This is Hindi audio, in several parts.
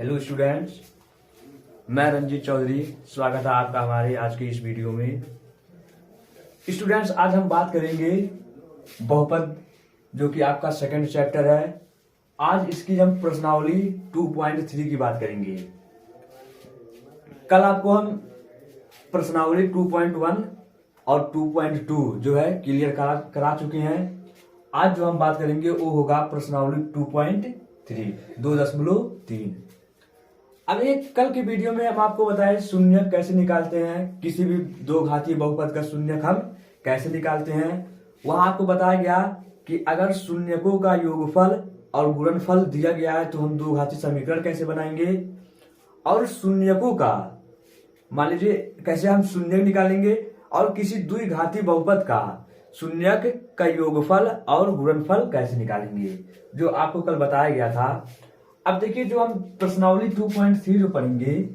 हेलो स्टूडेंट्स, मैं रंजीत चौधरी। स्वागत है आपका हमारे आज की इस वीडियो में। स्टूडेंट्स, आज हम बात करेंगे बहुपद, जो कि आपका सेकंड चैप्टर है। आज इसकी हम प्रश्नावली 2.3 की बात करेंगे। कल आपको हम प्रश्नावली 2.1 और 2.2 जो है क्लियर करा चुके हैं। आज जो हम बात करेंगे वो होगा प्रश्नावली 2.3 2.3। अब एक कल की वीडियो में हम आपको बताए शून्यक कैसे निकालते हैं, किसी भी दो घातीय बहुपद का शून्यक हम कैसे निकालते हैं। वहां आपको बताया गया कि अगर शून्यकों का योगफल और गुणनफल दिया गया है तो हम दो घातीय समीकरण कैसे बनाएंगे, और शून्यकों का मान लीजिए कैसे हम शून्यक निकालेंगे, और किसी द्विघातीय बहुपद का शून्यक का योगफल और गुणनफल कैसे निकालेंगे, जो आपको कल बताया गया था। अब देखिए, जो हम प्रश्नावली 2.3 जो पढ़ेंगे,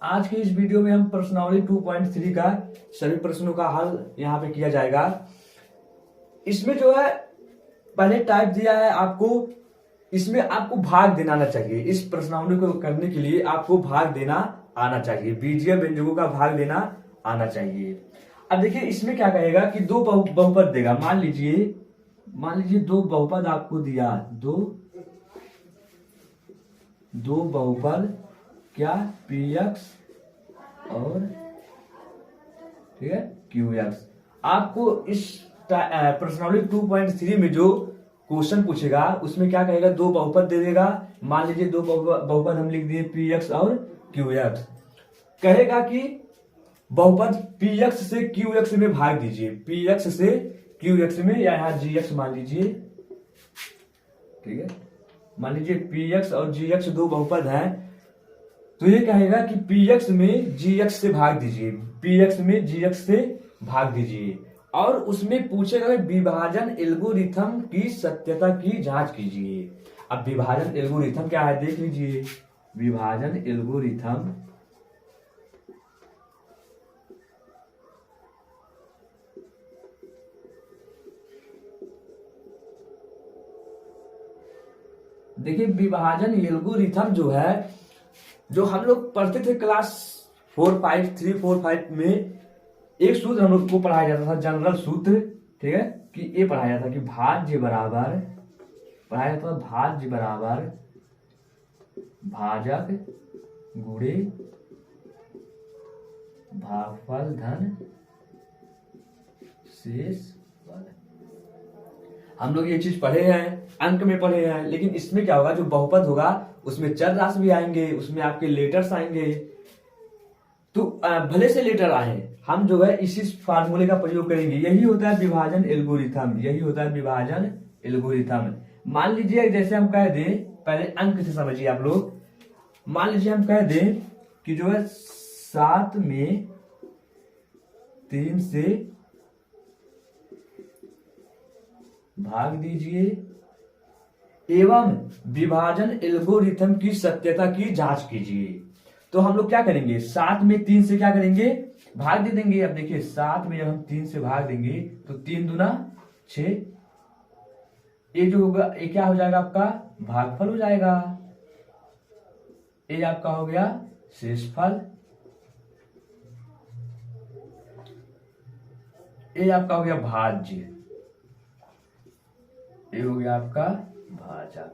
आज की इस वीडियो में हम प्रश्नावली 2.3 का सभी प्रश्नों का हल यहां पे किया जाएगा। इसमें जो है पहले टाइप दिया है आपको, इसमें आपको भाग देना आना चाहिए। इस प्रश्नावली को करने के लिए आपको भाग देना आना चाहिए, बीजीय व्यंजकों का भाग देना आना चाहिए। अब देखिए इसमें क्या कहेगा कि दो बहुपद देगा। मान लीजिए दो बहुपद आपको दिया, दो बहुपद क्या, px और ठीक है qx। आपको इस प्रश्नावली 2.3 में जो क्वेश्चन पूछेगा उसमें क्या कहेगा, दो बहुपद दे देगा। मान लीजिए दो बहुपद हम लिख दिए px और qx। कहेगा कि बहुपद px से qx में भाग दीजिए, px से qx में, या यहां gx मान लीजिए, ठीक है। मान लीजिए px और gx दो बहुपद हैं, तो ये कहेगा कि px में gx से भाग दीजिए, px में gx से भाग दीजिए, और उसमें पूछेगा कि विभाजन एल्गोरिथम की सत्यता की जांच कीजिए। अब विभाजन एल्गोरिथम क्या है देख लीजिए। विभाजन एल्गोरिथम देखिए, विभाजन एल्गोरिथम जो है, जो हम लोग पढ़ते थे क्लास 3-4-5 में, एक सूत्र हम लोग को पढ़ाया जाता था, जनरल सूत्र, ठीक है, कि ये पढ़ाया जाता कि भाज्य बराबर, पढ़ाया जाता था भाज्य बराबर भाजक गुणे भागफल धन शेष। हम लोग ये चीज पढ़े हैं, अंक में पढ़े हैं, लेकिन इसमें क्या होगा, जो बहुपद होगा उसमें चर राशि भी आएंगे, उसमें आपके लेटर्स आएंगे। तो भले से लेटर आए, हम जो है इसी फार्मूले का प्रयोग करेंगे। यही होता है विभाजन एल्गोरिथम, यही होता है विभाजन एल्गोरिथम। मान लीजिए जैसे हम कह दें, पहले अंक से समझिए आप लोग। मान लीजिए हम कह दें कि जो है 7 में 3 से भाग दीजिए एवं विभाजन एल्गोरिथम की सत्यता की जांच कीजिए। तो हम लोग क्या करेंगे, 7 में 3 से क्या करेंगे, भाग दे देंगे। अब देखिए 7 में जब हम 3 से भाग देंगे तो 3 दूना 6, ये जो होगा ये क्या हो जाएगा, आपका भागफल हो जाएगा। ये आपका हो गया शेषफल, ये आपका हो गया भाज्य, ये हो गया आपका भाजक।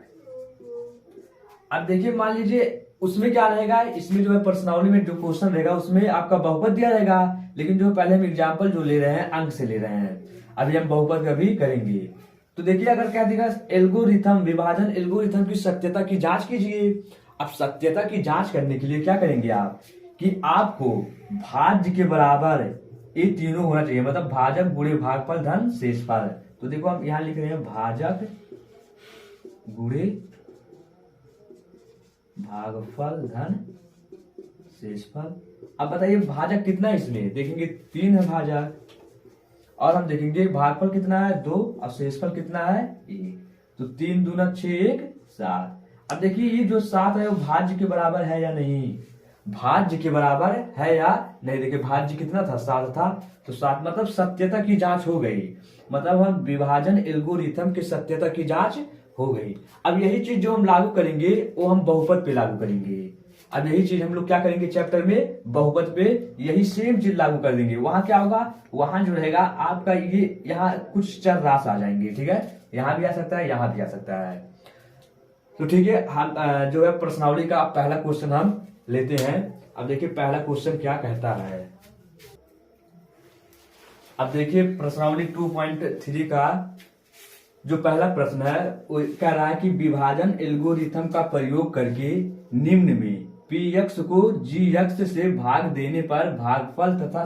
अब देखिए मान लीजिए उसमें क्या रहेगा, इसमें जो है प्रश्नावली में जो क्वेश्चन रहेगा उसमें आपका बहुपद दिया रहेगा, लेकिन जो पहले हम एग्जाम्पल जो ले रहे हैं अंक से ले रहे हैं। अभी हम बहुपद का भी करेंगे। तो देखिए अगर क्या दिखा, एल्गोरिथम, विभाजन एल्गोरिथम की सत्यता की जांच कीजिए। अब सत्यता की जांच करने के लिए क्या करेंगे आप, कि आपको भाज्य के बराबर ये तीनों होना चाहिए, मतलब भाजक गुणे भागफल धन शेषफल। तो देखो हम यहां लिख रहे हैं भाजक गुणे भागफल धन शेषफल। अब बताइए भाजक कितना है, इसमें देखेंगे 3 है भाजक, और हम देखेंगे भागफल कितना है 2, और शेषफल कितना है 1। तो 3 दूना 6 1 7। अब देखिए ये जो 7 है वो भाज्य के बराबर है या नहीं, भाज्य के बराबर है या नहीं, देखिए भाज्य कितना था, 7 था, तो 7 मतलब सत्यता की जांच हो गई, मतलब हम विभाजन एल्गोरिथम की सत्यता की जांच हो गई। अब यही चीज जो हम लागू करेंगे वो हम बहुपद पे लागू करेंगे। अब यही चीज हम लोग क्या करेंगे चैप्टर में, बहुपद पे यही सेम चीज लागू कर देंगे। वहां क्या होगा, वहां जो रहेगा आपका ये, यहाँ कुछ चर राशि आ जाएंगे, ठीक है, यहाँ भी आ सकता है, यहाँ भी आ सकता है। तो ठीक है, हम जो है प्रश्नावली का पहला क्वेश्चन हम लेते हैं। अब देखिए पहला क्वेश्चन क्या कहता है। अब देखिए प्रश्नावली 2.3 का जो पहला प्रश्न है वो कह रहा है कि विभाजन एल्गोरिथम का प्रयोग करके निम्न में px को gx से भाग देने पर भागफल तथा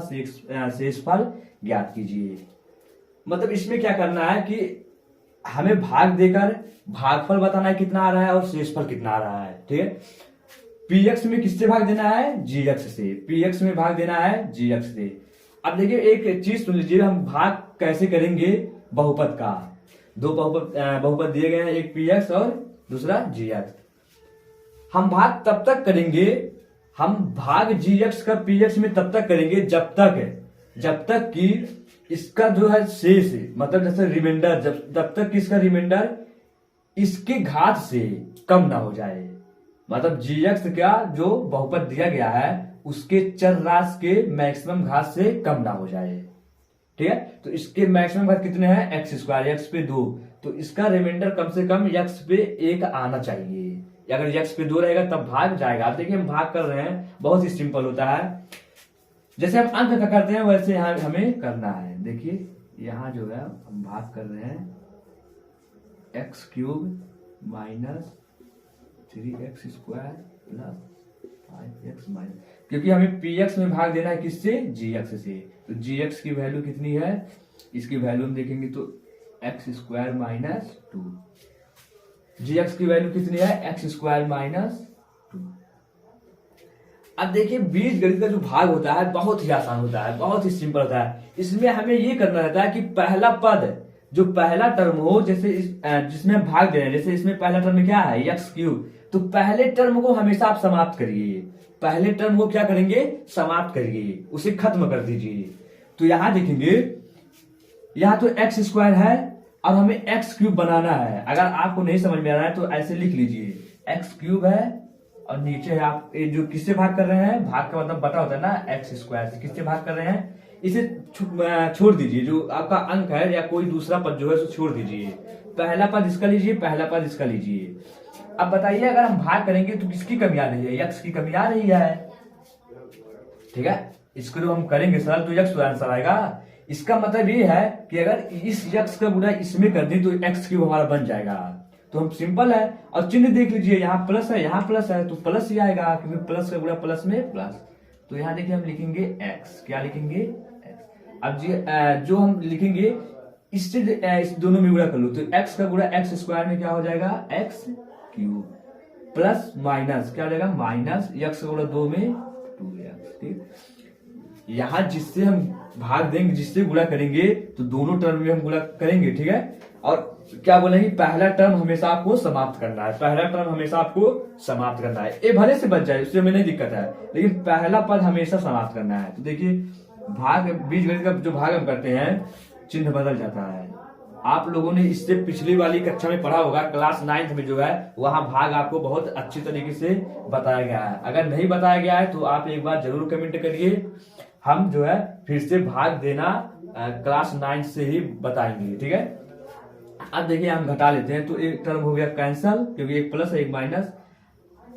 शेषफल ज्ञात कीजिए। मतलब इसमें क्या करना है कि हमें भाग देकर भागफल बताना है कितना आ रहा है और शेषफल कितना आ रहा है, ठीक है। px में किससे भाग देना है, gx से, px में भाग देना है gx से। अब देखिए एक चीज सुन लीजिए, हम भाग कैसे करेंगे बहुपद का। दो बहुपद दिए गए हैं, एक px और दूसरा gx। हम भाग तब तक करेंगे, हम भाग gx का px में तब तक करेंगे जब तक कि इसका जो है शेष, मतलब जैसे रिमाइंडर, जब तक कि इसका रिमाइंडर इसके घात से कम ना हो जाए। मतलब gx का जो बहुपद दिया गया है उसके चर राशि के मैक्सिमम घात से कम ना हो जाए, ठीक है। तो इसके मैक्सिमम घात कितने हैं, x स्क्वायर, x पे 2, तो इसका रिमाइंडर कम से कम x पे 1 आना चाहिए। अगर x पे 2 रहेगा तब भाग जाएगा। आप देखिए हम भाग कर रहे हैं, बहुत ही सिंपल होता है, जैसे हम अंक का करते हैं वैसे यहाँ हमें करना है। देखिए यहाँ जो है हम भाग कर रहे हैं x³ minus 3x square plus 5x minus, क्योंकि हमें px में भाग देना है किससे, gx से। तो gx की वैल्यू कितनी है, इसकी वैल्यू हम देखेंगे तो x स्क्वायर माइनस 2, gx की वैल्यू कितनी है, x स्क्वायर माइनस 2। अब देखिए बीज गणित का जो भाग होता है बहुत ही आसान होता है, बहुत ही सिंपल होता है। इसमें हमें ये करना रहता है कि पहला पद जो पहला टर्म हो, जैसे जिसमें हम भाग दे रहे हैं, जैसे इसमें पहला टर्म क्या है, x³, तो पहले टर्म को हमेशा आप समाप्त करिए, पहले टर्म को क्या करेंगे, समाप्त करिए, उसे खत्म कर दीजिए। तो यहां देखेंगे यहां तो x स्क्वायर है और हमें x³ बनाना है। अगर आपको नहीं समझ में आ रहा है तो ऐसे लिख लीजिए, x³ है और नीचे है आप जो किससे भाग कर रहे हैं, भाग का मतलब बटा होता है ना, x स्क्वायर से किससे भाग कर रहे हैं, इसे छोड़ दीजिए, जो आपका अंक है या कोई दूसरा पद जो है उसे छोड़ दीजिए, पहला पद इसका लीजिए, पहला पद इसका लीजिए। अब बताइए अगर हम भाग करेंगे तो किसकी कमी आ रही है, x की कमी आ रही है, ठीक है। इसको जो हम करेंगे सरल तो x आंसर आएगा। इसका मतलब ये है कि अगर इस x का गुणा इसमें कर दी तो x³ हमारा बन जाएगा। तो हम सिंपल है, और चिन्ह देख लीजिए, यहाँ प्लस है यहाँ प्लस है तो प्लस ही आएगा, क्योंकि प्लस का गुणा प्लस में प्लस। तो यहाँ देखिए हम लिखेंगे x, क्या लिखेंगे x। अब जी जो हम लिखेंगे इससे इस दोनों में गुणा कर लो, तो x का गुणा x स्क्वायर में क्या हो जाएगा, x³ प्लस माइनस क्या हो जाएगा, माइनस x का गुणा 2 में 2x, ठीक। यहाँ जिससे हम भाग देंगे, जिससे गुणा करेंगे तो दोनों टर्म में हम गुणा करेंगे, ठीक है। और क्या बोलेंगे, पहला टर्म हमेशा आपको समाप्त करना है, पहला टर्म हमेशा आपको समाप्त करना है। ए भले से बच जाए उससे हमें नहीं दिक्कत है, लेकिन पहला पद हमेशा समाप्त करना है। तो देखिए भाग बीजगणित का जो भाग हम करते हैं चिन्ह बदल जाता है। आप लोगों ने इससे पिछली वाली कक्षा में पढ़ा होगा, क्लास 9th में जो है वहां भाग आपको बहुत अच्छी तरीके से बताया गया है। अगर नहीं बताया गया है तो आप एक बार जरूर कमेंट करिए, हम जो है फिर से भाग देना क्लास 9 से ही बताएंगे, ठीक है। अब देखिए हम घटा लेते हैं, तो एक टर्म हो गया कैंसल, क्योंकि एक प्लस है एक माइनस।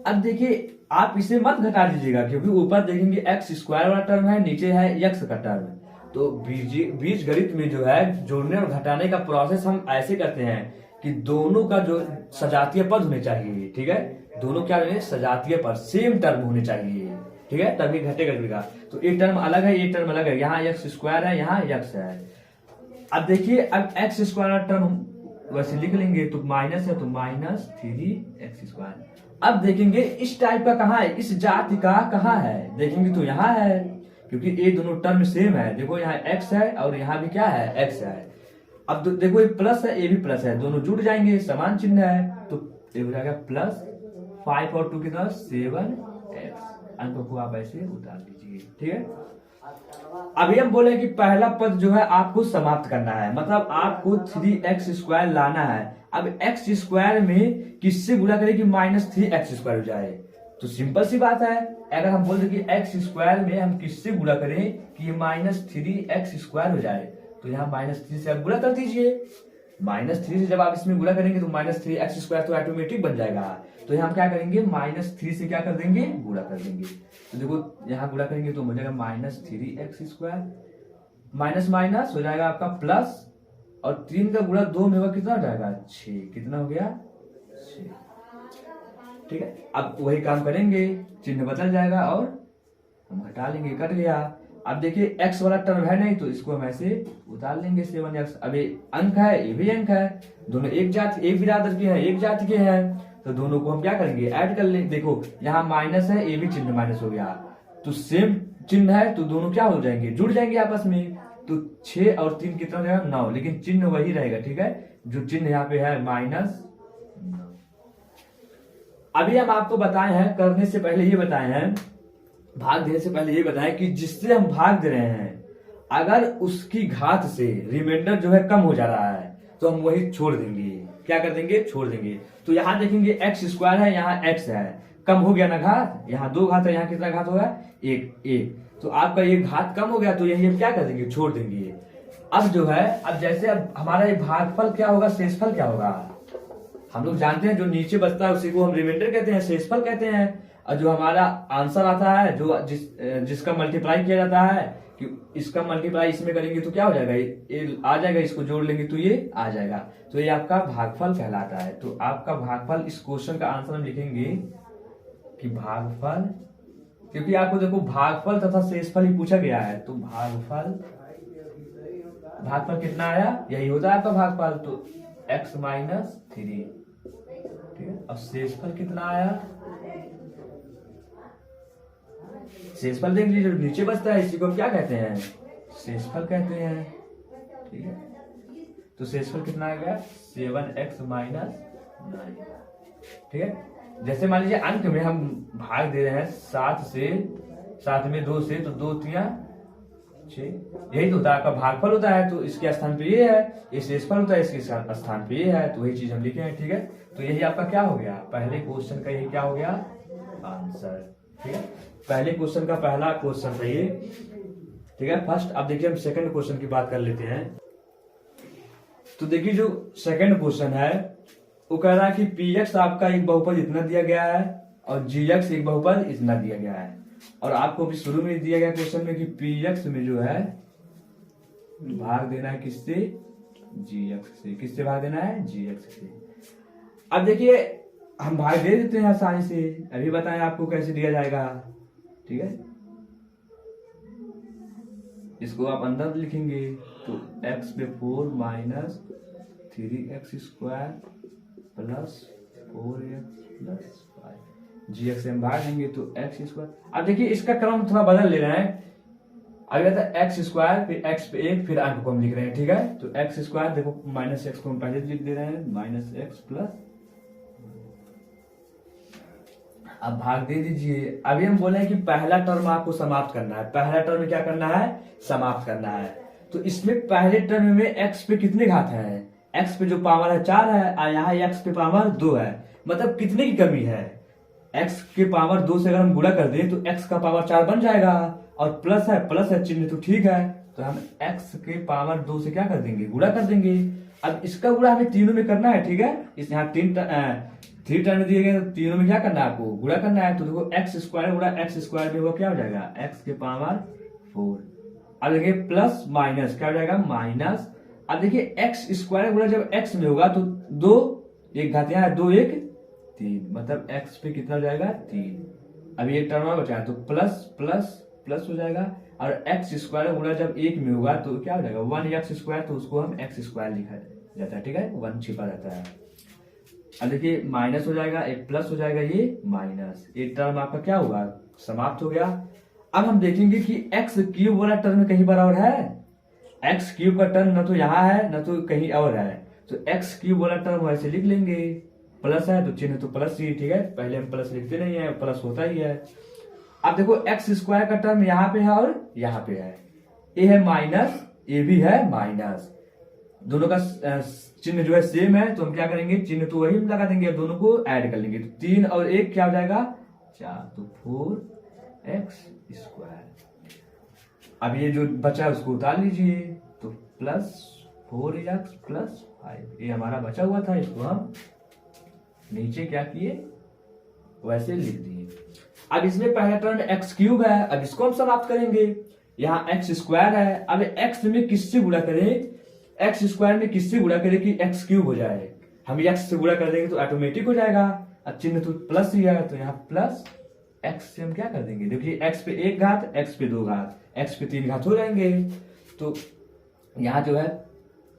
अब देखिए आप इसे मत घटा दीजिएगा, क्योंकि ऊपर देखेंगे x स्क्वायर वाला टर्म है, नीचे है x का टर्म। तो बीज गणित में जो है जोड़ने और घटाने का प्रोसेस हम ऐसे करते हैं कि दोनों का जो सजातीय पद होने चाहिए, ठीक है, दोनों क्या होने, सजातीय पद, सेम टर्म होने चाहिए, ठीक है, तभी घटेगा। तो एक टर्म अलग है, एक टर्म अलग है, यहाँ x स्क्वायर है, यहाँ x है। अब देखिए अब x स्क्वायर टर्म वैसे लिख लेंगे, तो माइनस है तो माइनस 3x स्क्वायर। अब देखेंगे इस टाइप का कहाँ है, इस जाति का कहाँ है, देखेंगे तो यहाँ है, क्योंकि ये दोनों टर्म सेम है। देखो यहाँ x है और यहाँ भी क्या है, x है। अब देखो ये प्लस है, ये भी प्लस है, दोनों जुड़ जाएंगे, समान चिन्ह है, तो ये हो जाएगा प्लस 5 और 2 कितना 7x। अंक को आप ऐसे उतार दीजिए। देंगे। ठीक है, अभी हम बोले कि पहला पद जो है आपको समाप्त करना है, मतलब आपको 3x² लाना है। अब x² में किससे गुणा करें कि -3x² हो जाए? तो सिंपल सी बात है, अगर हम बोल दें कि x² में हम किससे गुणा करें कि -3x² हो जाए, तो यहाँ -3 से आप गुणा कर दीजिए। -3 से जब आप इसमें गुणा करेंगे तो -3x² तो ऑटोमेटिक बन जाएगा। तो यहाँ हम क्या करेंगे, -3 से क्या कर देंगे, गुणा कर देंगे। तो देखो यहाँ गुणा करेंगे तो हो जाएगा -3x², माइनस माइनस हो जाएगा आपका प्लस, और 3 का गुणा 2 में होगा कितना हो जाएगा, 6। कितना हो गया, 6। ठीक है, अब वही काम करेंगे, चिन्ह बदल जाएगा और हम घटा लेंगे, कट गया। अब देखिए x वाला टर्म है नहीं, तो इसको हम ऐसे उतार लेंगे 7x। अब ये अंक है, ये भी अंक है, दोनों एक बिरादर के हैं, एक जाति के हैं, तो दोनों को हम क्या करेंगे, ऐड कर लेंगे। देखो यहाँ माइनस है, ये भी चिन्ह माइनस हो गया, तो सेम चिन्ह है तो दोनों क्या हो जाएंगे, जुड़ जाएंगे आपस में। तो 6 और 3 कितना हो जाएगा, 9, लेकिन चिन्ह वही रहेगा। ठीक है, जो चिन्ह यहाँ पे है -9। अभी हम आपको बताए हैं, करने से पहले ये बताए हैं, भाग देने से पहले ये बताएं कि जिससे हम भाग दे रहे हैं, अगर उसकी घात से रिमाइंडर जो है कम हो जा रहा है तो हम वही छोड़ देंगे। क्या कर देंगे, छोड़ देंगे। तो यहाँ देखेंगे x² है, यहाँ x है, कम हो गया ना घात, यहाँ 2 घात है, यहाँ कितना घात होगा, 1। तो आपका ये घात कम हो गया, तो यही हम क्या कर देंगे, छोड़ देंगे। अब जो है, अब जैसे अब हमारा ये भागफल क्या होगा, शेषफल क्या होगा, हम लोग जानते हैं जो नीचे बचता है उसी को हम रिमाइंडर कहते हैं, शेषफल कहते हैं। और जो हमारा आंसर आता है, जो जिसका मल्टीप्लाई किया जाता है, कि इसका मल्टीप्लाई इसमें करेंगे तो क्या हो जाएगा, ये आ जाएगा, इसको जोड़ लेंगे तो ये आ जाएगा। तो ये आपका भागफल कहलाता है। तो आपका भागफल, इस क्वेश्चन का आंसर हम लिखेंगे कि भागफल, क्योंकि आपको देखो भागफल तथा शेषफल ही पूछा गया है, तो भागफल कितना आया, यही होता है आपका भागफल, तो x - 3। ठीक है, अब शेषफल कितना आया, शेषफल देख लीजिए, जो नीचे बचता है इसी को हम क्या कहते हैं, शेषफल कहते हैं। ठीक है, तो शेषफल कितना आएगा, 7x - 9। ठीक है, जैसे मान लीजिए अंक में हम भाग दे रहे हैं 7 में 2 से, तो 2 3 6, यही तो होता है आपका भागफल होता है। तो इसके स्थान पे ये है, ये शेषफल होता है, इसके स्थान पे ये है, तो वही चीज हम लिखे हैं। ठीक है, तो यही आपका क्या हो गया, पहले क्वेश्चन का यही क्या हो गया, आंसर। ठीक है, पहले क्वेश्चन का पहला क्वेश्चन था ये। ठीक है, फर्स्ट। अब देखिए हम सेकंड क्वेश्चन की बात कर लेते हैं। तो देखिए जो सेकंड क्वेश्चन है वो कह रहा है कि px आपका एक बहुपद इतना दिया गया है और gx एक बहुपद इतना दिया गया है, और आपको भी शुरू में दिया गया क्वेश्चन में कि px में जो है भाग देना है किससे, gx से। किससे भाग देना है, gx से। अब देखिए हम भाग दे देते हैं आसानी से, अभी बताएं आपको कैसे दिया जाएगा। ठीक है, इसको आप अंदर लिखेंगे, तो x पे 4 - 3x² + 4x + 5 gx से हम भाग देंगे तो x²। अब देखिए इसका क्रम थोड़ा बदल ले रहे हैं, अभी आता है x² फिर x पे 1 फिर अंक को हम लिख रहे हैं। ठीक है, तो x² देखो -x को हम पहले लिख दे रहे हैं, -x +। अब भाग दे दीजिए। अभी हम बोले कि पहला टर्म आपको समाप्त करना है, पहला टर्म क्या करना है, समाप्त करना है। तो इसमें पहले टर्म में x पे कितने घात है, x पे जो पावर है 4 है, और यहाँ x पे पावर 2 है, मतलब कितने की कमी है, x के पावर 2 से अगर हम गुणा कर दें तो x का पावर 4 बन जाएगा, और प्लस है चिन्ह तो ठीक है, तो हम x के पावर 2 से क्या कर देंगे, गुणा कर देंगे। अब इसका गुणा हमें तीनों में करना है। ठीक है, इस यहाँ 3 टर्म दिए गए, तो तीनों में क्या करना है, आपको गुणा करना है। तो देखो x² गुणा x² में वो क्या हो जाएगा, x के पावर 4। अब देखिए प्लस माइनस क्या हो जाएगा, माइनस। अब देखिए x² गुणा जब x में होगा तो 2 एक घात यहाँ है, 2 1 3, मतलब x पे कितना हो जाएगा, 3। अभी एक टर्म बचा है तो प्लस प्लस प्लस हो जाएगा, और x² गुणा जब 1 में होगा तो क्या हो जाएगा, 1x², तो उसको हम x² लिखा जाता है। ठीक है, 1 छिपा रहता है। अब देखिए माइनस हो जाएगा, एक प्लस हो जाएगा, ये माइनस, एक टर्म आपका क्या होगा, समाप्त हो गया। अब हम देखेंगे कि x³ वाला टर्म कहीं बराबर है, x³ का टर्म न तो यहाँ है न तो कहीं और है, तो x³ वाला टर्म ऐसे लिख लेंगे, प्लस है तो चिन्ह तो प्लस ही। ठीक है, पहले हम प्लस लिखते नहीं है, प्लस होता ही है। अब देखो एक्स स्क्वायर का टर्म यहाँ पे है और यहाँ पे है, ए है माइनस, ए भी है माइनस, दोनों का चिन्ह जो है सेम है, तो हम क्या करेंगे, चिन्ह तो वही लगा देंगे, दोनों को ऐड कर लेंगे, तो 3 और 1 क्या हो जाएगा 4, तो 4x स्क्वायर। अब ये जो बचा है उसको उतार लीजिए, तो प्लस 4x प्लस 5, ये हमारा बचा हुआ था, इसको हम नीचे क्या किए वैसे लिख दिए। अब इसमें पहला टर्म एक्स क्यूब है, अब इसको हम समाप्त करेंगे, यहाँ एक्स स्क्वायर है, अब एक्स में किससे गुणा करें, एक्स स्क्वायर में किससे गुणा करें कि एक्स क्यूब हो जाए, हम एक्स से गुणा कर देंगे तो ऑटोमेटिक हो जाएगा, अब चिन्ह तो प्लस ही है, तो यहाँ प्लस एक्स से हम क्या कर देंगे, देखिए एक्स पे 1 घात, एक्स पे 2 घात, एक्स पे 3 घात हो जाएंगे, तो यहाँ जो है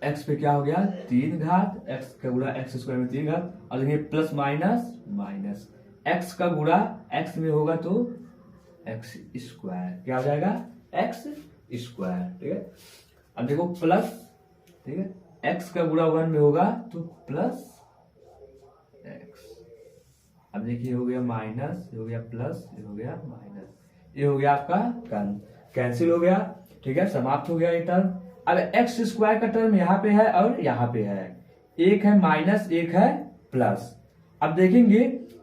एक्स पे क्या हो गया 3 घात, एक्स का गुणा एक्स स्क्वायर में 3 घात, और देखिए प्लस माइनस माइनस, एक्स का गुणा एक्स में होगा तो एक्स स्क्वायर, क्या हो जाएगा एक्स स्क्वायर, ठीक है। अब देखो प्लस, ठीक है, एक्स का गुणा 1 में होगा तो प्लस एक्स, अब देखिए हो गया माइनस, ये हो गया प्लस, ये हो गया माइनस, ये हो गया आपका कैंसिल हो गया, ठीक है, समाप्त हो गया ये टर्म। अब एक्स स्क्वायर का टर्म यहाँ पे है और यहाँ पे है, एक है माइनस एक है प्लस। अब देखेंगे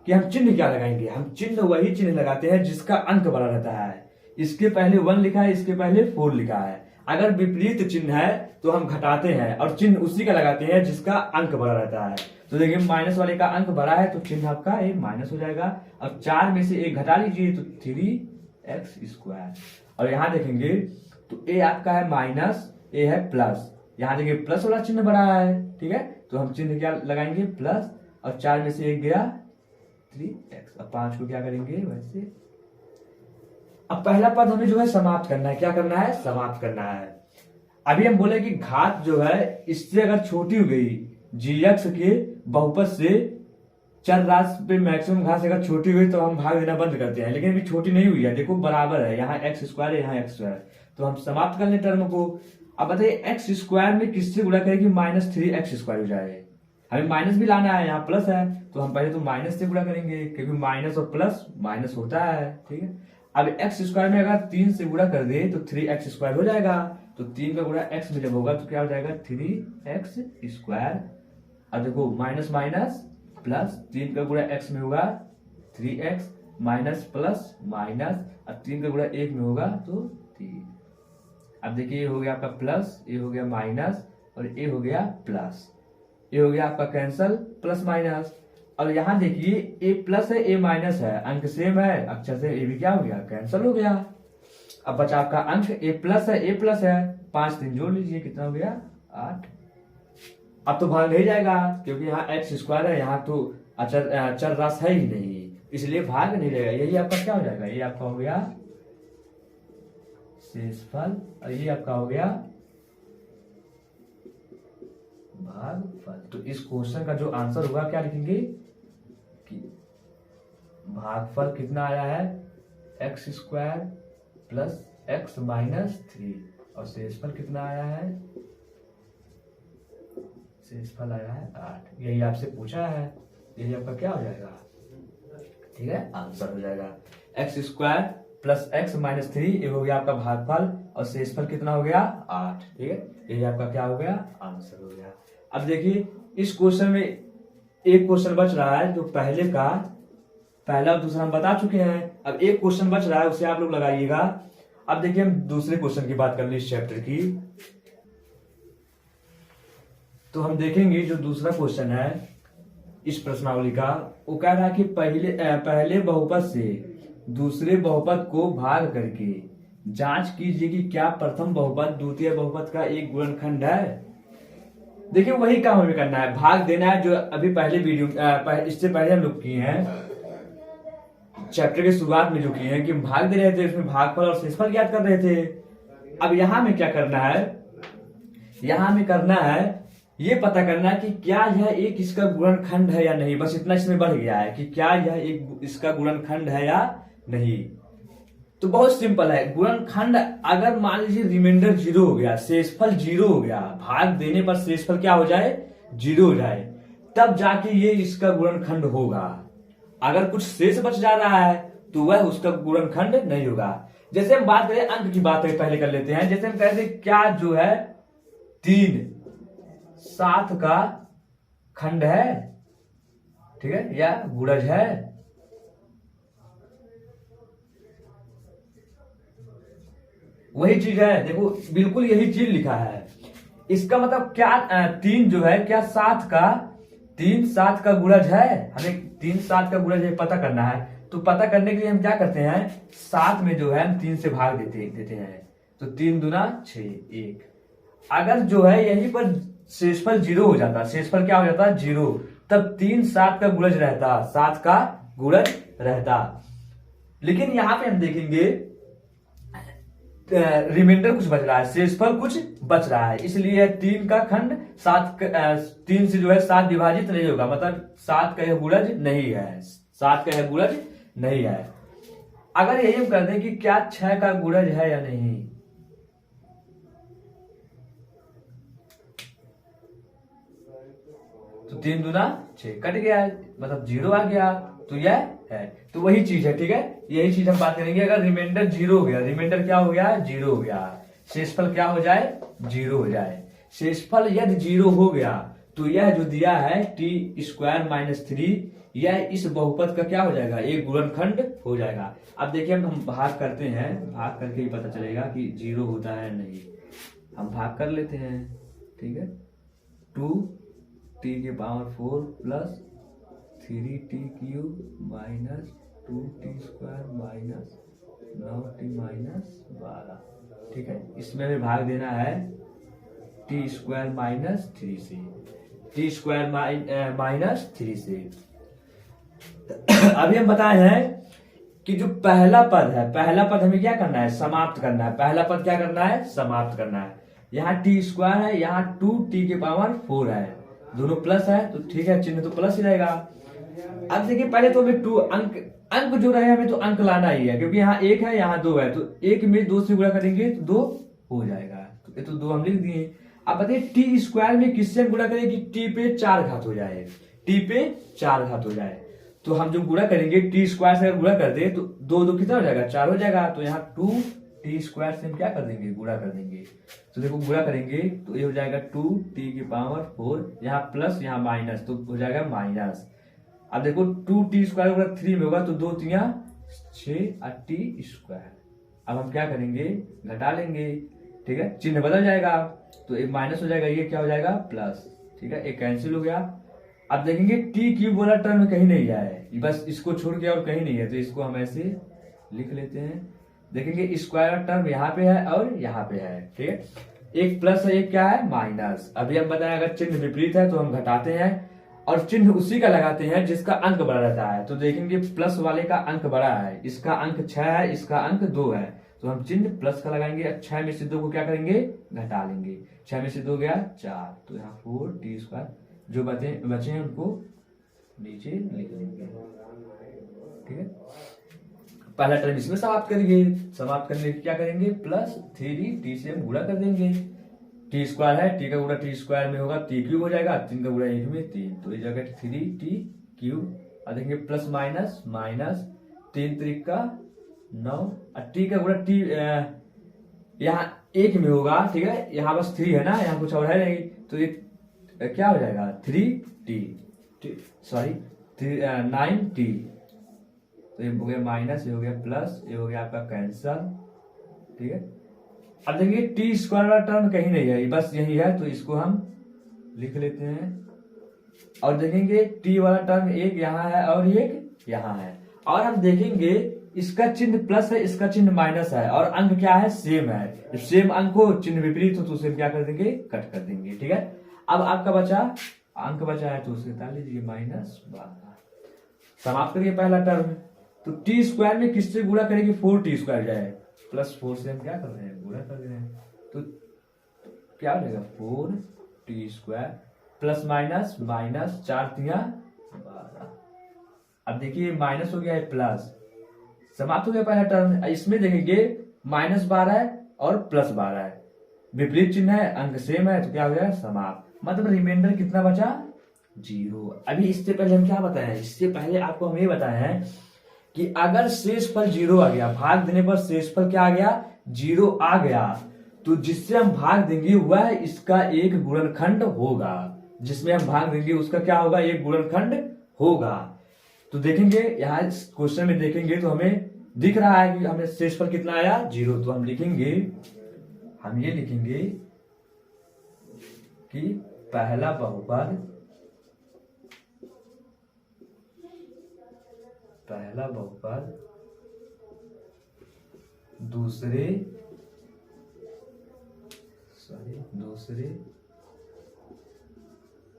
कि हम चिन्ह क्या लगाएंगे, हम चिन्ह वही चिन्ह लगाते हैं जिसका अंक बड़ा रहता है, इसके पहले 1 लिखा है, इसके पहले 4 लिखा है, अगर विपरीत चिन्ह है तो हम घटाते हैं और चिन्ह उसी का लगाते हैं जिसका अंक बड़ा रहता है। तो देखिए माइनस वाले का अंक बड़ा है तो चिन्ह आपका एक माइनस हो जाएगा, अब 4 में से 1 घटा लीजिए तो 3x स्क्वायर, और यहाँ देखेंगे तो ए आपका है माइनस, ए है प्लस, यहाँ देखिए प्लस वाला चिन्ह बड़ा है, ठीक है, तो हम चिन्ह क्या लगाएंगे प्लस, और 4 में से 1 गया 3x, अब 5 को क्या करेंगे वैसे। अब पहला पद हमें जो है समाप्त करना है, क्या करना है समाप्त करना है। अभी हम बोले कि घात जो है इससे अगर छोटी हो गई, gx के बहुपद से चर राशि पे मैक्सिमम घात अगर छोटी हुई तो हम भाग देना बंद करते हैं, लेकिन अभी छोटी नहीं हुई है, देखो बराबर है, यहाँ एक्स स्क्वायर है, यहाँ एक्स स्क्वायर, तो हम समाप्त कर लें टर्म को। अब बताइए एक्स स्क्वायर में किससे गुणा करें माइनस 3x स्क्वायर हो जाए, हमें माइनस भी लाना है, यहाँ प्लस है तो हम पहले तो माइनस से गुणा करेंगे, क्योंकि माइनस और प्लस माइनस होता है, ठीक है। अब एक्स स्क्वायर में अगर 3 से गुणा कर दे तो 3x स्क्वायर हो जाएगा, तो 3 का गुणा x में जब होगा तो क्या हो जाएगा 3x स्क्वायर। अब देखो माइनस माइनस प्लस, 3 का गुणा x में होगा 3x, माइनस प्लस माइनस, अब 3 का गुणा 1 में होगा तो 3। अब देखिए ये हो गया आपका प्लस, ये हो गया माइनस, और ये हो गया प्लस, ये हो गया आपका कैंसल प्लस माइनस। अब यहाँ देखिए ए प्लस है ए माइनस है, अंक सेम है, अक्षर से ए भी क्या हो गया कैंसल हो गया। अब बचा आपका अंक ए प्लस है, 5 3 जोड़ लीजिए कितना हो गया 8। अब तो भाग नहीं जाएगा क्योंकि यहाँ एक्स स्क्वायर है, यहाँ तो चर राशि है ही नहीं, इसलिए भाग नहीं जाएगा, यही आपका क्या हो जाएगा, ये आपका हो गया शेषफल, और ये आपका हो गया भागफल। तो इस क्वेश्चन का जो आंसर होगा क्या लिखेंगे कि भागफल कितना आया है x square plus x minus 3, और शेषफल कितना आया है, शेषफल आया है 8, यही आपसे पूछा है, यही आपका क्या हो जाएगा, ठीक है, आंसर हो जाएगा x square plus x minus 3, ये हो गया आपका भागफल, और शेषफल कितना हो गया 8, ठीक है, यही आपका क्या हो गया आंसर हो गया। अब देखिए इस क्वेश्चन में एक क्वेश्चन बच रहा है, जो पहले का पहला और दूसरा हम बता चुके हैं, अब एक क्वेश्चन बच रहा है उसे आप लोग लगाइएगा। अब देखिए हम दूसरे क्वेश्चन की बात कर ली इस चैप्टर की, तो हम देखेंगे जो दूसरा क्वेश्चन है इस प्रश्नावली का, वो कह रहा है कि पहले बहुपद से दूसरे बहुपद को भाग करके जांच कीजिए कि क्या प्रथम बहुपद द्वितीय बहुपद का एक गुणनखंड है। देखिए वही काम हमें करना है, भाग देना है, जो अभी पहले वीडियो इससे पहले हम लोग किए हैं, चैप्टर के शुरुआत में जो किए हैं कि हम भाग दे रहे थे, उसमें भागफल और शेषफल ज्ञात कर रहे थे। अब यहाँ में क्या करना है, यहाँ में करना है ये पता करना है कि क्या यह एक इसका गुणनखंड है या नहीं, बस इतना इसमें बढ़ गया है कि क्या यह एक इसका गुणनखंड है या नहीं। तो बहुत सिंपल है, गुणनखंड अगर मान लीजिए रिमाइंडर 0 हो गया, शेषफल 0 हो गया, भाग देने पर शेषफल क्या हो जाए 0 हो जाए, तब जाके ये इसका गुणनखंड होगा। अगर कुछ शेष बच जा रहा है तो वह उसका गुणनखंड नहीं होगा। जैसे हम बात करें अंक की बात पहले कर लेते हैं। जैसे हम कहते हैं क्या जो है 3 7 का खंड है, ठीक है, या गुणज है। वही चीज है, देखो बिल्कुल यही चीज लिखा है। इसका मतलब क्या 3 जो है क्या 3 7 का गुणज है। हमें 3 7 का गुणज पता करना है। तो पता करने के लिए हम क्या करते हैं, 7 में जो है हम 3 से भाग देते हैं। तो 3 दूना 6 1। अगर जो है यहीं पर शेषफल 0 हो जाता, शेषफल क्या हो जाता 0, तब 3 7 का गुणज रहता, 7 का गुणज रहता। लेकिन यहां पे हम देखेंगे रिमाइंडर कुछ बच रहा है, शेषफल कुछ बच रहा है, इसलिए 3 का खंड 3 से जो है 7 विभाजित नहीं होगा, मतलब 7 का यह गुणज नहीं है, 7 का यह गुणज नहीं है। अगर यही हम कर दें कि क्या 6 का गुणज है या नहीं, तो 3 दूना 6 कट गया, मतलब 0 आ गया, तो यह है। तो वही चीज है, ठीक है, यही चीज हम बात करेंगे। अगर रिमाइंडर 0 हो गया, रिमाइंडर क्या हो गया 0 हो गया, शेषफल क्या हो जाए 0 हो जाए। शेषफल यदि 0 हो गया तो यह जो दिया है t² - 3, यह इस बहुपद का क्या हो जाएगा, एक गुणनखंड हो जाएगा। अब देखिए हम भाग करते हैं, भाग करके ही पता चलेगा कि 0 होता है नहीं। हम भाग कर लेते हैं, ठीक है, 2t⁴ plus 3t³ minus 2t² minus 9t minus 12, ठीक है। इसमें हमें भाग देना है t² - 3 से, t² माइनस 3 से। अभी हम बताए हैं कि जो पहला पद है, पहला पद हमें क्या करना है, समाप्त करना है। पहला पद क्या करना है, समाप्त करना है। यहाँ t² है, यहाँ 2t⁴ है, दोनों प्लस है, तो ठीक है, चिन्ह तो प्लस ही रहेगा। अब देखिए पहले तो हमें 2 अंक जो रहे हमें तो अंक लाना ही है, क्योंकि यहाँ 1 है यहाँ 2 है, तो 1 में 2 से गुणा करेंगे तो 2 हो जाएगा, तो ये तो 2 हम लिख दिए। अब बताइए t² में किससे हम गुणा करें कि t पे 4 घात हो जाए, t पे 4 घात हो जाए। तो हम जो गुणा करेंगे t² से अगर गुणा कर दे तो 2 2 कितना हो जाएगा 4 हो जाएगा। तो यहाँ 2t² से हम क्या कर देंगे, गुणा कर देंगे। तो देखो गुणा करेंगे तो ये हो जाएगा 2t⁴, यहाँ प्लस यहाँ माइनस, तो हो जाएगा माइनस। अब देखो 2t² 3 में होगा तो 2 3 6 और t²। अब हम क्या करेंगे, घटा लेंगे, ठीक है, चिन्ह बदल जाएगा, तो एक माइनस हो जाएगा, ये क्या हो जाएगा प्लस, ठीक है, एक कैंसिल हो गया। अब देखेंगे t³ वाला टर्म कहीं नहीं है, बस इसको छोड़ के और कहीं नहीं है, तो इसको हम ऐसे लिख लेते हैं। देखेंगे स्क्वायर टर्म यहाँ पे है और यहाँ पे है, ठीक है, एक प्लस है एक क्या है माइनस। अभी हम बताएं अगर चिन्ह विपरीत है तो हम घटाते हैं और चिन्ह उसी का लगाते हैं जिसका अंक बड़ा रहता है। तो देखेंगे प्लस वाले का अंक बड़ा है, इसका अंक 6 है, इसका अंक 2 है, तो हम चिन्ह प्लस का लगाएंगे। 6 में से 2 को क्या करेंगे, घटा लेंगे, 6 में से 2 गया 4, तो यहाँ 4t², जो बचे हैं उनको नीचे लिख लेंगे, ठीक है। पहला टर्म इसमें समाप्त करेंगे, समाप्त करने क्या करेंगे, प्लस 3t से हम गुणा कर देंगे। t² है, t का गुणा t² में होगा t³ हो जाएगा, 3 का गुणा 1 में 3, तो इस जगह 3t³ और देखेंगे प्लस माइनस माइनस 3 3 का 9 और t का गुणा t यहाँ 1 में होगा, ठीक है, यहाँ बस 3 है ना, यहाँ कुछ और है नहीं, तो ये क्या हो जाएगा 3t, सॉरी 9t, तो ये हो गया माइनस, ये हो गया प्लस, ये हो गया आपका कैंसल, ठीक है। अब देखिए t² वाला टर्म कहीं नहीं है, बस यही है, तो इसको हम लिख लेते हैं। और देखेंगे t वाला टर्म एक यहाँ है और एक यहाँ है, और हम देखेंगे इसका चिन्ह प्लस है, इसका चिन्ह माइनस है, और अंक क्या है सेम है। जब सेम अंक हो, चिन्ह विपरीत हो, तो उसे क्या कर देंगे, कट कर देंगे, ठीक है। अब आपका अंक बचा है तो उसे हटा लीजिए, -12। समाप्त करिए पहला टर्म। तो t² में किससे गुणा करेंगे, 4t² जाए, +4 से हम क्या कर रहे हैं, गुणा कर रहे हैं, तो क्या हो जाएगा 4t² प्लस माइनस माइनस 4 3 12। अब देखिए माइनस हो गया है प्लस, समाप्त हो गया पहला टर्म। इसमें देखेंगे -12 और +12 है, विपरीत चिन्ह है, अंक सेम है, तो क्या हो गया समाप्त। मतलब रिमाइंडर कितना बचा 0। अभी इससे पहले हम क्या बताए हैं, इससे पहले आपको हम ये बताए हैं कि अगर शेषफल 0 आ गया, भाग देने पर शेषफल क्या आ गया, 0 आ गया, तो जिससे हम भाग देंगे वह इसका एक गुणनखंड होगा। जिसमें हम भाग देंगे उसका क्या होगा, एक गुणनखंड होगा। तो देखेंगे यहाँ क्वेश्चन में देखेंगे तो हमें दिख रहा है कि हमें शेषफल कितना आया, 0। तो हम लिखेंगे, हम ये लिखेंगे कि पहला बहुपद, पहला बहुपद दूसरे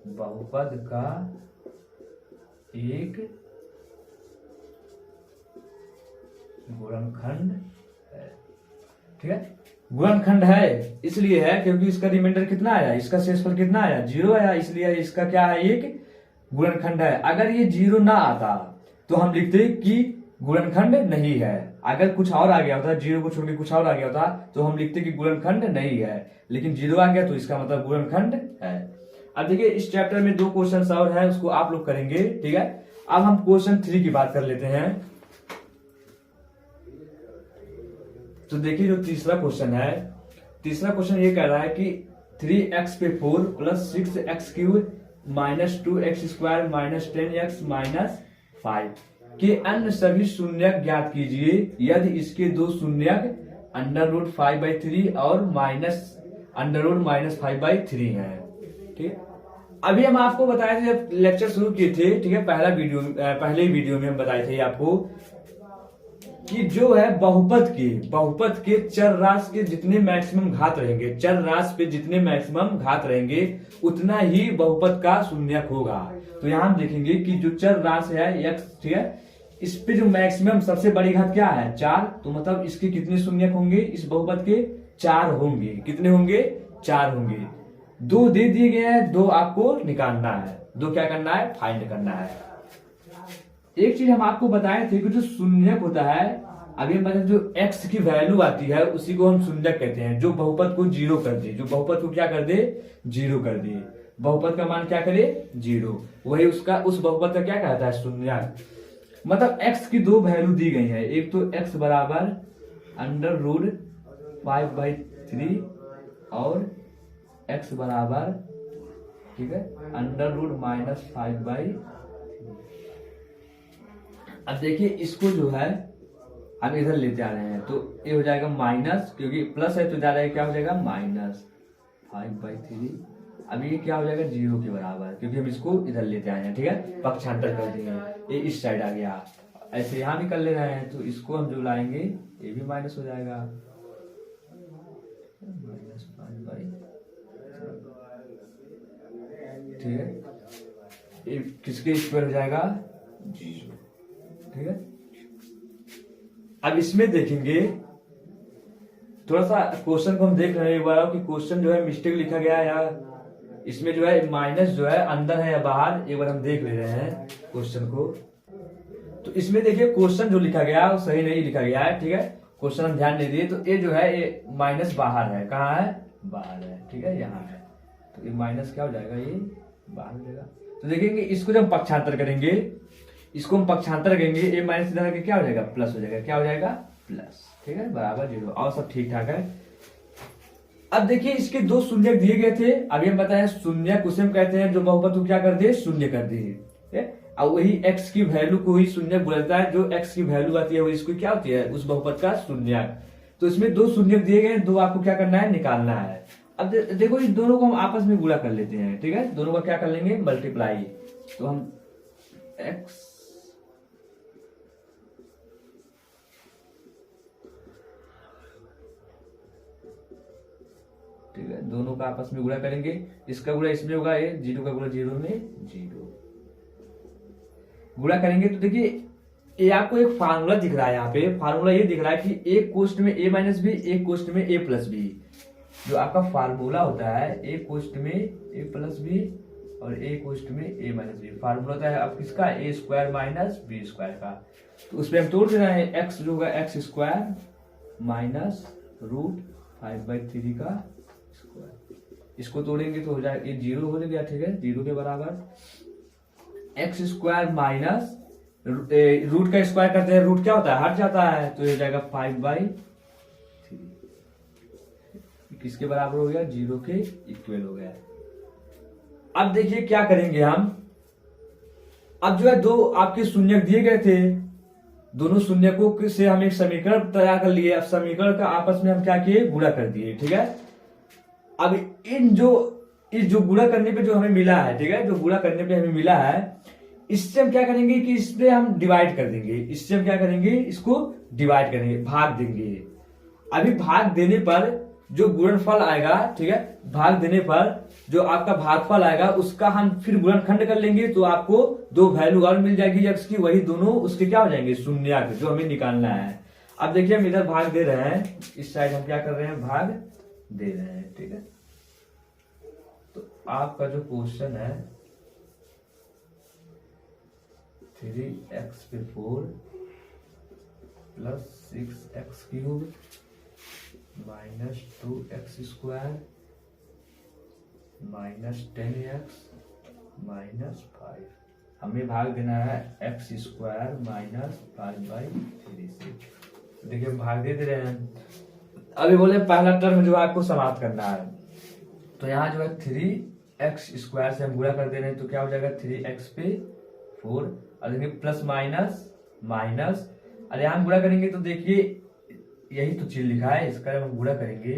बहुपद का एक गुणनखंड है। ठीक है, गुणनखंड है इसलिए है क्योंकि इसका रिमाइंडर कितना आया, इसका शेषफल कितना आया, 0 आया, इसलिए इसका क्या है, एक गुणनखंड है। अगर ये 0 ना आता तो हम लिखते कि गुणनखंड नहीं है। अगर कुछ और आ गया होता, 0 को छोड़ के कुछ और आ गया होता, तो हम लिखते कि गुणनखंड नहीं है, लेकिन 0 आ गया तो इसका मतलब गुणनखंड है। अब देखिए इस चैप्टर में 2 क्वेश्चन और हैं, उसको आप लोग करेंगे। ठीक है, अब हम क्वेश्चन 3 की बात कर लेते हैं। तो देखिए जो तीसरा क्वेश्चन है, तीसरा क्वेश्चन ये कह रहा है कि 3x पे 4 plus 6x³ minus 2x² minus 10x minus 5 के अन्य सभी शून्यक ज्ञात कीजिए यदि इसके 2 शून्यक √5/3 और -√5/3 है। ठीक है, अभी हम आपको बताए थे जब लेक्चर शुरू किए थे, ठीक है, पहले वीडियो में हम बताए थे आपको कि जो है बहुपद के चर राशि के जितने मैक्सिमम घात रहेंगे, चर राशि पे जितने मैक्सिमम घात रहेंगे उतना ही बहुपद का शून्यक होगा। तो यहां हम देखेंगे कि जो चर राशि है x, ठीक है, इस पे जो मैक्सिमम सबसे बड़ी घात क्या है, 4, तो मतलब इसके कितने शून्यक होंगे, इस बहुपद के 4 होंगे। कितने होंगे, 4 होंगे। 2 दे दिए गए हैं, 2 आपको निकालना है, 2 क्या करना है, फाइंड करना है। एक चीज हम आपको बताए थे कि जो शून्यक होता है, अभी हम बताए जो x की वैल्यू आती है उसी को हम शून्यक कहते हैं, जो बहुपद को 0 कर दे, जो बहुपद को क्या कर दे, 0 कर दे। बहुपद का मान क्या करे, 0, वही उसका उस बहुपद का क्या कहता है, शून्यक। मतलब x की 2 वैल्यू दी गई है, एक तो x बराबर √5/3 और x बराबर, ठीक है, √-5/3। अब देखिए इसको जो है हम इधर लेते आ रहे हैं तो ये हो जाएगा माइनस, क्योंकि प्लस है तो जा रहा है, क्या हो जाएगा, -5/3। अब ये क्या हो जाएगा, 0 के बराबर, क्योंकि हम इसको इधर लेते आए हैं। ठीक है, पक्षांतर कर देंगे, ये इस साइड आ गया, ऐसे यहां भी कर ले रहे हैं, तो इसको हम जो लाएंगे ये भी माइनस हो जाएगा, -5/3। ठीक है, ये किसके स्क्वायर हो जाएगा, 0। ठीक है, अब इसमें देखेंगे थोड़ा सा क्वेश्चन को हम देख रहे हैं एक बार कि क्वेश्चन जो है मिस्टेक लिखा गया है या इसमें जो है माइनस जो है अंदर है या बाहर, एक बार हम देख ले रहे हैं क्वेश्चन को। तो इसमें देखिए क्वेश्चन जो लिखा गया वो सही नहीं लिखा गया है। ठीक है, क्वेश्चन हम ध्यान नहीं दिए, तो ये जो है ये माइनस बाहर है, कहाँ है, बाहर है। ठीक है, यहाँ है, तो ये माइनस क्या हो जाएगा, ये बाहर हो जाएगा। तो देखेंगे इसको जब पक्षांतर करेंगे, इसको हम पक्षांतर करेंगे, ए माइनस इधर आके क्या हो जाएगा, प्लस हो जाएगा, क्या हो जाएगा, प्लस। ठीक है, बराबर 0, और सब ठीक ठाक है। अब देखिए इसके 2 शून्यक दिए गए थे, अभी हम बताएं शून्यक उसे हम कहते हैं जो बहुपद को क्या कर दे, शून्य कर दे। और वही x की वैल्यू को ही शून्यक बोलता है, जो x की वैल्यू आती है वो इसको क्या होती है, उस बहुपद का शून्यक। तो इसमें 2 शून्यक दिए गए, 2 आपको क्या करना है, निकालना है। अब देखो इस दोनों को हम आपस में गुणा कर लेते हैं। ठीक है, दोनों का क्या कर लेंगे, मल्टीप्लाई। तो हम x ठीक है, दोनों का आपस में गुणा करेंगे, इसका गुणा इसमें होगा, ये 0 का गुणा 0 में 0 गुणा करेंगे। तो देखिए ये आपको एक फार्मूला दिख रहा है, यहाँ पे फार्मूला ये दिख रहा है कि एक कोष्ठ में a माइनस बी, एक कोष्ठ में a प्लस बी। जो आपका फार्मूला होता है एक कोष्ठ में a प्लस बी और एक कोष्ठ में a माइनस बी, फार्मूला होता है अब किसका, a² माइनस b² का। तो उसमें हम तोड़ दे रहे हैं, x जो होगा x² माइनस √5/3 का स्क्वायर। इसको तोड़ेंगे तो हो जाएगा, ये 0 हो गया। ठीक है, 0 के बराबर x² माइनस रूट का स्क्वायर करते हैं, रूट क्या होता है, हट जाता है, तो ये हो जाएगा 5/3। किसके बराबर हो गया, 0 के इक्वल हो गया। अब देखिए क्या करेंगे हम, अब जो है दो आपके शून्यक दिए गए थे, दोनों शून्यकों से हम एक समीकरण तैयार कर लिए। अब समीकरण का आपस में हम क्या किए, गुणा कर दिए, ठीक है। अब इस जो गुणा करने पे जो हमें मिला है, ठीक है, जो गुणा करने पे हमें मिला है, इससे हम क्या करेंगे कि इस पे हम डिवाइड कर देंगे, इससे हम क्या करेंगे, इसको डिवाइड करेंगे, भाग देंगे। अभी भाग देने पर जो गुणनफल आएगा, ठीक है, भाग देने पर जो आपका भागफल आएगा उसका हम फिर गुणनखंड कर लेंगे, तो आपको दो वैल्यू और मिल जाएगी एक्स की, वही दोनों उसके क्या हो जाएंगे, शून्यक, जो हमें निकालना है। अब देखिए हम इधर भाग दे रहे हैं, इस साइड हम क्या कर रहे हैं, भाग दे रहे हैं, ठीक है। तो आपका जो क्वेश्चन है 3x/4 + 6x³ -2x² -10x -5, हमें भाग देना है x² -5/3 से। देखिए हम भाग दे रहे हैं। अभी बोले पहला टर्म जो आपको समाप्त करना है, तो यहाँ जो है 3x² से हम गुणा कर दे रहे हैं, तो क्या हो जाएगा 3x/4, और देखिए प्लस माइनस माइनस, और यहाँ गुणा करेंगे तो देखिए यही तो चीज लिखा है, इसका हम गुणा करेंगे,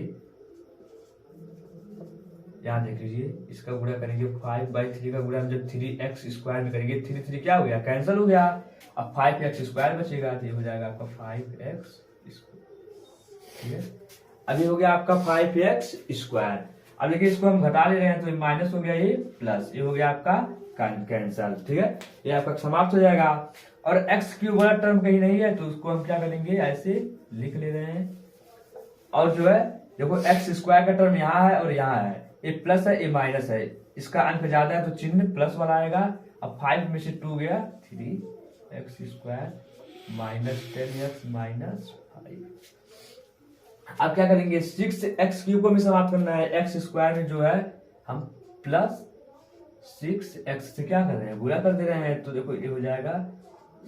यहाँ देख लीजिए, इसका गुणा करेंगे 5/3 का गुणा हम जब 3x² में करेंगे, 3 क्या हो गया, कैंसिल हो गया, अब 5x² बचेगा, तो ये हो जाएगा आपका 5x², ठीक है। अभी हो गया आपका 5x²। अब देखिए इसको हम घटा ले रहे हैं, तो माइनस हो गया, ये प्लस, ये हो गया आपका कैंसल, ठीक है, ये आपका समाप्त हो जाएगा। और x³ वाला टर्म कहीं नहीं है, तो उसको हम क्या करेंगे, ऐसे लिख ले रहे हैं। और जो है देखो x² का टर्म यहाँ है और यहाँ है, ये प्लस है, ये माइनस है, इसका अंक ज्यादा है तो चिन्ह प्लस वाला आएगा। अब 5 में से 2 गया, 3x² -10x -5। अब क्या करेंगे, 6x³ को भी समाप्त करना है, x² में जो है हम प्लस 6x से क्या कर रहे हैं, गुणा कर दे रहे हैं, तो देखो ये हो जाएगा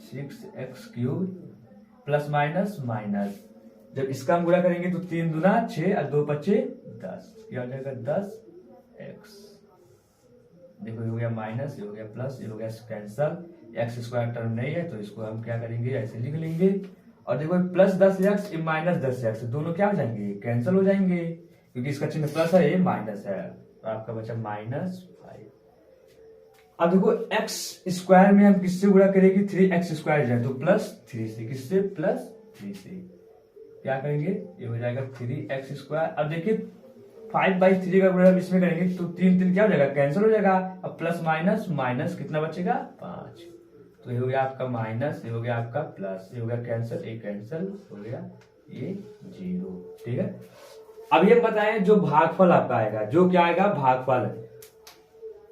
6x³ प्लस माइनस माइनस, जब इसका हम गुणा करेंगे तो 3 दूना 6 और 2 5 10, क्या हो जाएगा 10x। देखो ये हो गया माइनस, ये हो गया प्लस, ये हो गया कैंसल, x² टर्म नहीं है, तो इसको हम क्या करेंगे, ऐसे लिख लेंगे। और देखो प्लस 10x -10x दोनों क्या हो जाएंगे, कैंसिल हो जाएंगे, क्योंकि इसका चिन्ह प्लस है, ये माइनस है, तो आपका बचा -5। अब देखो x² में हम किससे गुणा करेंगे, 3x² जाए तो +3 से, किससे, +3 से, क्या करेंगे, ये हो जाएगा 3x²। अब देखिए 5/3 का गुणा इसमें करेंगे तो 3 क्या हो जाएगा, कैंसिल हो जाएगा, अब प्लस माइनस माइनस कितना बचेगा, 5, तो ये हो गया आपका माइनस, ये हो गया आपका प्लस, ये हो गया कैंसिल, ये कैंसिल हो गया, ये 0, ठीक है। अब ये बताएं जो भागफल आपका आएगा, जो क्या आएगा, भागफल,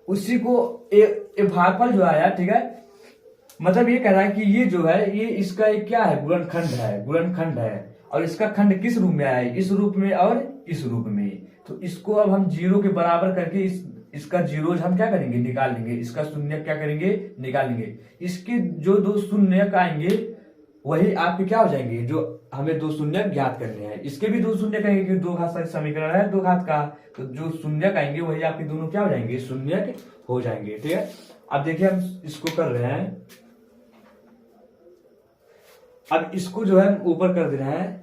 उसी को ये भागफल जो आया, ठीक है, मतलब ये कह रहा है कि ये जो है, ये इसका एक क्या है, गुणनखंड है, गुणनखंड है, और इसका खंड किस रूप में आया है, इस रूप में और इस रूप में, तो इसको अब हम 0 के बराबर करके इसका जीरोज हम क्या करेंगे, निकाल लेंगे, इसका शून्य क्या करेंगे, निकाल लेंगे, इसके जो 2 शून्य आएंगे वही आपके क्या हो जाएंगे, जो हमें 2 शून्य ज्ञात करने हैं, इसके भी 2 शून्य कहेंगे, क्योंकि 2 घात समीकरण है 2 घात का, तो जो शून्य आएंगे वही आपके दोनों क्या हो जाएंगे, शून्य हो जाएंगे, ठीक है। अब देखिए हम इसको कर रहे हैं, अब इसको जो है ऊपर कर दे रहे हैं।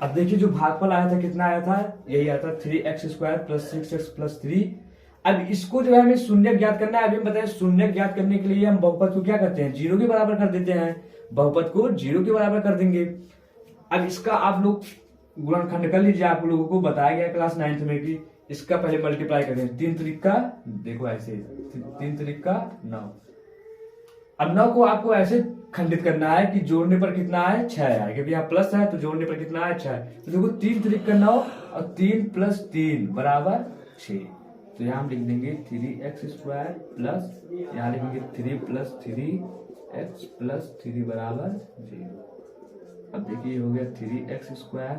अब देखिए जो भागफल आया था कितना आया था, यही आया था 3x² + 6x + 3। अब इसको जो है हमें शून्य ज्ञात करना है। अभी हम बताएं शून्य ज्ञात करने के लिए हम बहुपद को क्या करते हैं, 0 के बराबर कर देते हैं, बहुपद को 0 के बराबर कर देंगे। अब इसका आप लोग गुणनखंड कर लीजिए, आप लोगों को बताया गया क्लास 9th में कि इसका पहले मल्टीप्लाई करें, 3 त्रिका, देखो ऐसे 3 त्रिका 9। अब 9 को आपको ऐसे खंडित करना है कि जोड़ने पर कितना है, 6 है, क्योंकि यहाँ प्लस है तो जोड़ने पर कितना है, 6। तो देखो 3 त्रिका 9 और 3 + 3 = 6, तो यहाँ हम लिख देंगे 3x² प्लस, यहाँ लिखेंगे 3 + 3x + 3 = 0। अब देखिए हो गया 3x²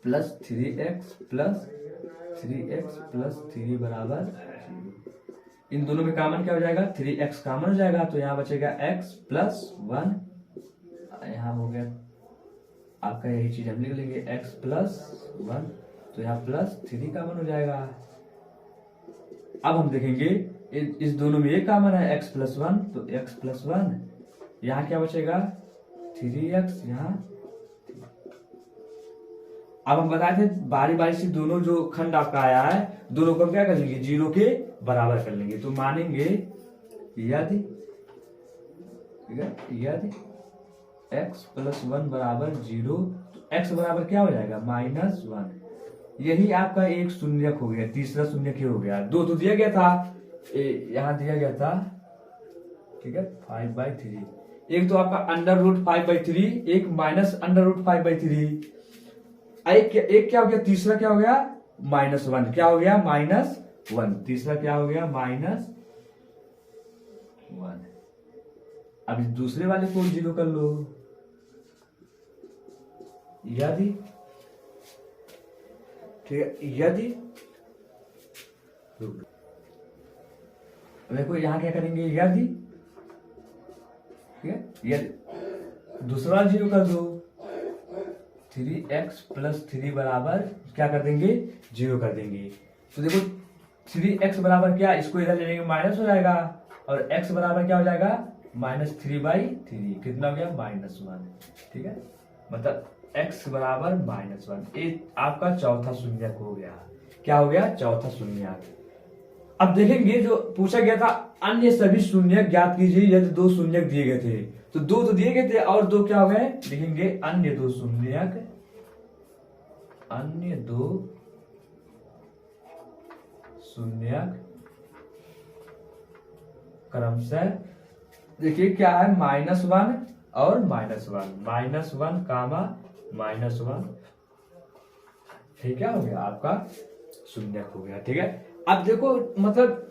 plus 3x plus 3x + 3 = 0। इन दोनों में कॉमन क्या हो जाएगा, 3x कॉमन हो जाएगा, तो यहाँ बचेगा x प्लस 1, यहाँ हो गया आपका यही चीज हम लिख लेंगे x प्लस 1, तो यहाँ प्लस 3 कॉमन हो जाएगा। अब हम देखेंगे इस दोनों में ये कॉमन है x प्लस 1, तो x प्लस 1, यहाँ क्या बचेगा 3x, यहाँ। अब हम बताए थे बारी बारी से दोनों जो खंड आपका आया है दोनों को हम क्या कर लेंगे, 0 के बराबर कर लेंगे। तो मानेंगे यदि, ठीक है, यदि x प्लस 1 बराबर 0, तो x बराबर क्या हो जाएगा -1। यही आपका एक शून्यक हो गया, तीसरा शून्यक ही हो गया। 2 तो दिया गया था, यहां दिया गया था, ठीक है, 5/3। एक तो आपका √5/3, एक -√5/3। एक क्या हो गया, तीसरा क्या हो गया -1, क्या हो गया -1, तीसरा क्या हो गया -1। अब इस दूसरे वाले को 0 कर लो, यदि, ठीक है, यदि, देखो यहां क्या करेंगे, यदि, ठीक है, यदि दूसरा 0 कर दो, 3x प्लस 3 बराबर क्या कर देंगे, 0 कर देंगे। तो देखो 3x बराबर क्या, इसको इधर ले लेंगे माइनस हो जाएगा, और x बराबर क्या हो जाएगा -3/3, कितना हो गया -1, ठीक है, मतलब x बराबर -1। ये आपका चौथा शून्यक हो गया। क्या हो गया, चौथा शून्यक। अब देखेंगे जो पूछा गया था, अन्य सभी शून्यक ज्ञात कीजिए यदि 2 शून्यक दिए गए थे। तो 2 तो दिए गए थे और 2 क्या हो गए, लिखेंगे अन्य 2 शून्यक, अन्य 2 शून्यक क्रमशः, देखिए क्या है -1 और -1, -1 कामा -1, ठीक है, हो गया आपका शून्यक हो गया, ठीक है। अब देखो मतलब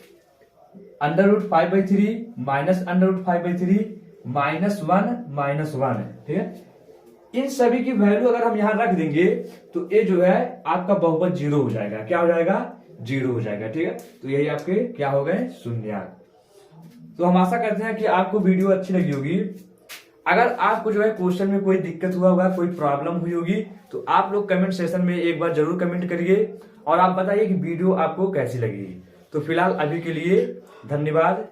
√5/3 -√5/3 -1 ठीक है, इन सभी की वैल्यू अगर हम यहां रख देंगे तो ये जो है आपका बहुपद 0 हो जाएगा। क्या हो जाएगा, 0 हो जाएगा, ठीक है। तो यही आपके क्या हो गए, शून्यक। तो हम आशा करते हैं कि आपको वीडियो अच्छी लगी होगी। अगर आपको जो है क्वेश्चन में कोई दिक्कत हुआ होगा, कोई प्रॉब्लम हुई होगी, तो आप लोग कमेंट सेशन में एक बार जरूर कमेंट करिए और आप बताइए कि वीडियो आपको कैसी लगी। तो फिलहाल अभी के लिए धन्यवाद।